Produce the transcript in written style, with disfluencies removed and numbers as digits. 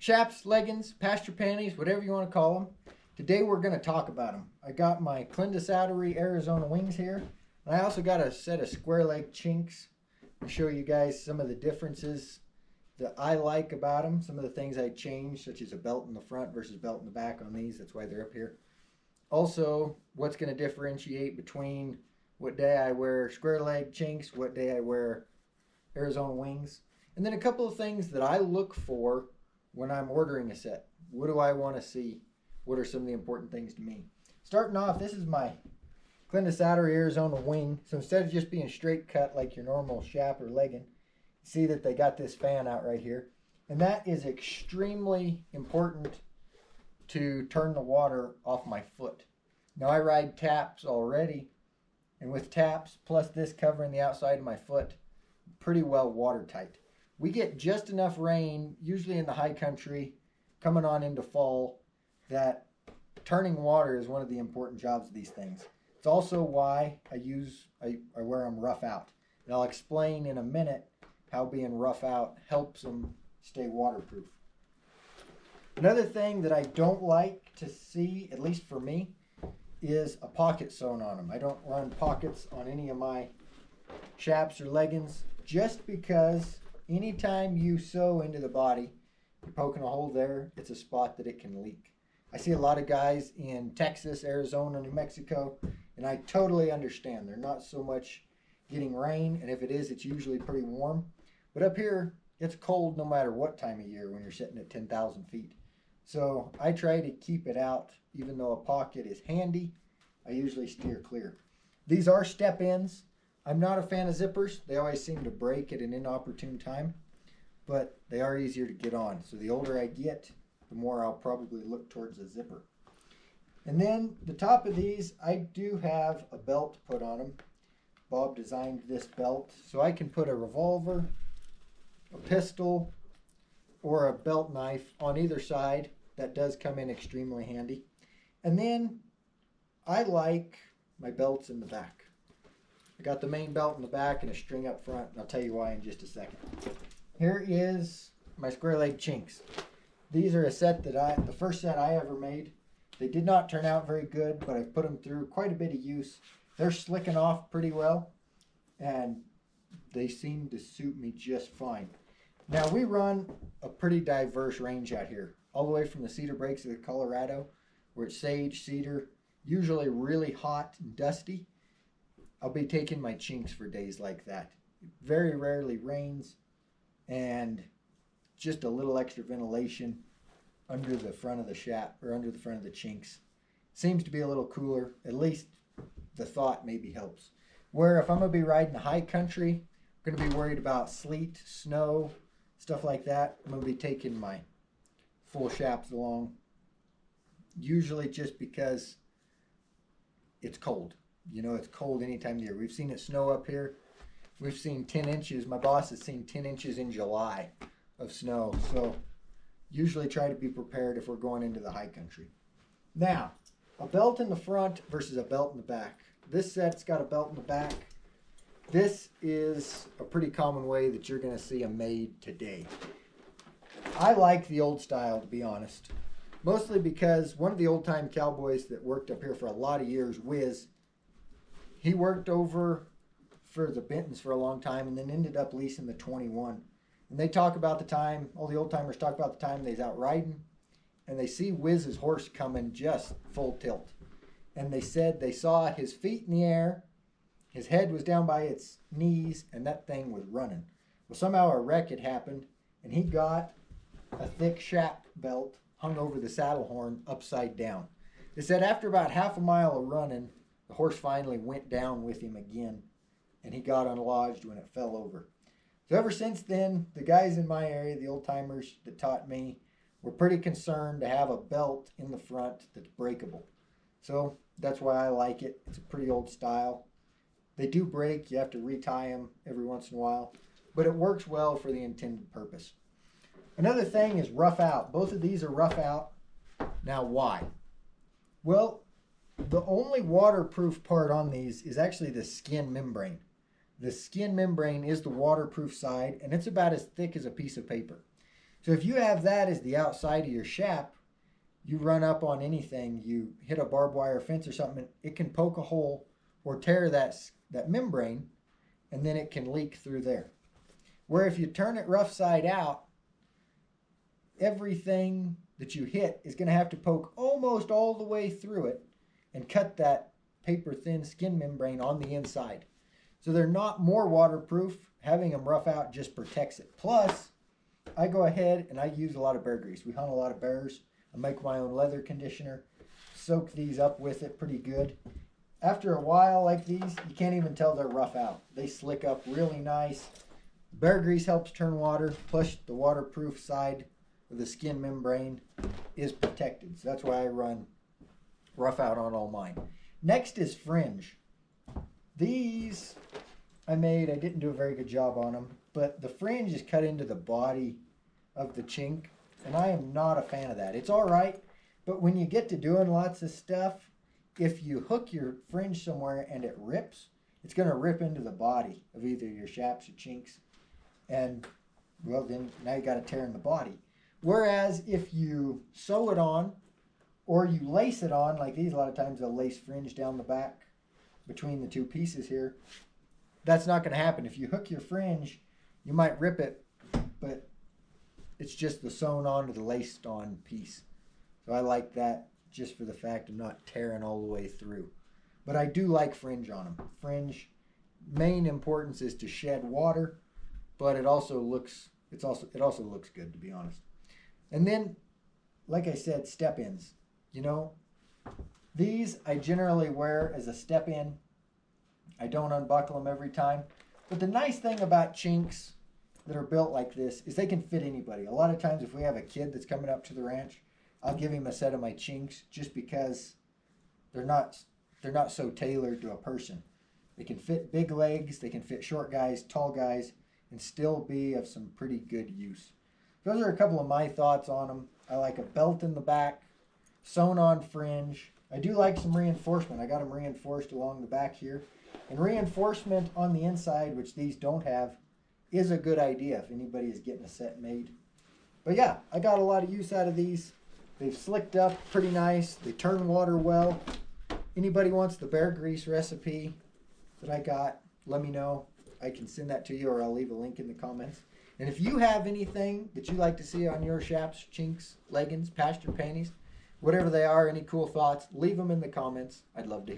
chaps, leggings, pasture panties, whatever you want to call them. Today we're going to talk about them. I got my Clindesauteri Arizona wings here, and I also got a set of square leg chinks to show you guys some of the differences that I like about them, some of the things I changed, such as a belt in the front versus belt in the back on these. That's why they're up here. Also, what's going to differentiate between what day I wear square leg chinks, what day I wear Arizona wings, and then a couple of things that I look for when I'm ordering a set. What do I want to see? What are some of the important things to me? Starting off, this is my Clindesauteri Arizona wing. So instead of just being straight cut like your normal chap or legging, see that they got this fan out right here. And that is extremely important to turn the water off my foot. Now I ride taps already, and with taps plus this covering the outside of my foot, pretty well watertight. We get just enough rain, usually in the high country, coming on into fall, that turning water is one of the important jobs of these things. It's also why I wear them rough out. And I'll explain in a minute how being rough out helps them stay waterproof. Another thing that I don't like to see, at least for me, is a pocket sewn on them. I don't run pockets on any of my chaps or leggings just because anytime you sew into the body, you're poking a hole there, it's a spot that it can leak. I see a lot of guys in Texas, Arizona, New Mexico, and I totally understand. They're not so much getting rain, and if it is, it's usually pretty warm. But up here, it's cold no matter what time of year when you're sitting at 10,000 feet. So I try to keep it out. Even though a pocket is handy, I usually steer clear. These are step-ins. I'm not a fan of zippers. They always seem to break at an inopportune time, but they are easier to get on. So the older I get, the more I'll probably look towards a zipper. And then the top of these, I do have a belt put on them. Bob designed this belt so I can put a revolver, a pistol, or a belt knife on either side. That does come in extremely handy. And then I like my belts in the back. I got the main belt in the back and a string up front, and I'll tell you why in just a second. Here is my square leg chinks. These are a set that the first set I ever made. They did not turn out very good, but I've put them through quite a bit of use. They're slicking off pretty well, and they seem to suit me just fine. Now we run a pretty diverse range out here, all the way from the cedar breaks of the Colorado, where it's sage, cedar, usually really hot and dusty. I'll be taking my chinks for days like that. It very rarely rains, and just a little extra ventilation under the front of the shaft or under the front of the chinks seems to be a little cooler. At least the thought maybe helps. Where if I'm going to be riding the high country, I'm going to be worried about sleet, snow, stuff like that, I'm going to be taking my full chaps along, usually just because it's cold. You know, it's cold any time of year. We've seen it snow up here. We've seen 10 inches. My boss has seen 10 inches in July of snow. So usually try to be prepared if we're going into the high country. Now, a belt in the front versus a belt in the back. This set's got a belt in the back. This is a pretty common way that you're going to see them made today. I like the old style, to be honest. Mostly because one of the old-time cowboys that worked up here for a lot of years, Wiz, he worked over for the Bentons for a long time and then ended up leasing the 21. And they talk about the time, all the old-timers talk about the time they was out riding, and they see Wiz's horse coming just full tilt. And they said they saw his feet in the air, his head was down by its knees, and that thing was running. Well, somehow a wreck had happened, and he got a thick chap belt hung over the saddle horn upside down. They said after about half a mile of running, the horse finally went down with him again, and he got unlodged when it fell over. So ever since then, the guys in my area, the old timers that taught me, were pretty concerned to have a belt in the front that's breakable. So that's why I like it. It's a pretty old style. They do break. You have to retie them every once in a while, but it works well for the intended purpose. Another thing is rough out. Both of these are rough out. Now why? Well, the only waterproof part on these is actually the skin membrane. The skin membrane is the waterproof side, and it's about as thick as a piece of paper. So if you have that as the outside of your chap, you run up on anything, you hit a barbed wire fence or something, it can poke a hole or tear that membrane, and then it can leak through there. Where if you turn it rough side out, everything that you hit is going to have to poke almost all the way through it and cut that paper thin skin membrane on the inside. So they're not more waterproof. Having them rough out just protects it. Plus, I go ahead and I use a lot of bear grease. We hunt a lot of bears. I make my own leather conditioner, soak these up with it pretty good. After a while like these, you can't even tell they're rough out. They slick up really nice. Bear grease helps turn water, plus the waterproof side of the skin membrane is protected. So that's why I run rough out on all mine. Next is fringe. These I didn't do a very good job on them, but the fringe is cut into the body of the chink, and I am not a fan of that. It's all right, but when you get to doing lots of stuff, if you hook your fringe somewhere and it rips, it's going to rip into the body of either your chaps or chinks, and well, then now you got to tear in the body. Whereas if you sew it on or you lace it on, like these, a lot of times they'll lace fringe down the back between the two pieces here. That's not going to happen. If you hook your fringe, you might rip it, but it's just the sewn on to the laced on piece. So I like that just for the fact of not tearing all the way through. But I do like fringe on them. Fringe, main importance is to shed water, but it also looks good, to be honest. And then, like I said, step-ins. You know, these I generally wear as a step-in. I don't unbuckle them every time. But the nice thing about chinks that are built like this is they can fit anybody. A lot of times if we have a kid that's coming up to the ranch, I'll give him a set of my chinks just because they're not so tailored to a person. They can fit big legs, they can fit short guys, tall guys, and still be of some pretty good use. Those are a couple of my thoughts on them. I like a belt in the back, sewn on fringe. I do like some reinforcement. I got them reinforced along the back here. And reinforcement on the inside, which these don't have, is a good idea if anybody is getting a set made. But yeah, I got a lot of use out of these. They've slicked up pretty nice. They turn water well. Anybody wants the bear grease recipe that I got, let me know. I can send that to you, or I'll leave a link in the comments. And if you have anything that you'd like to see on your chaps, chinks, leggings, pasture panties, whatever they are, any cool thoughts, leave them in the comments. I'd love to hear.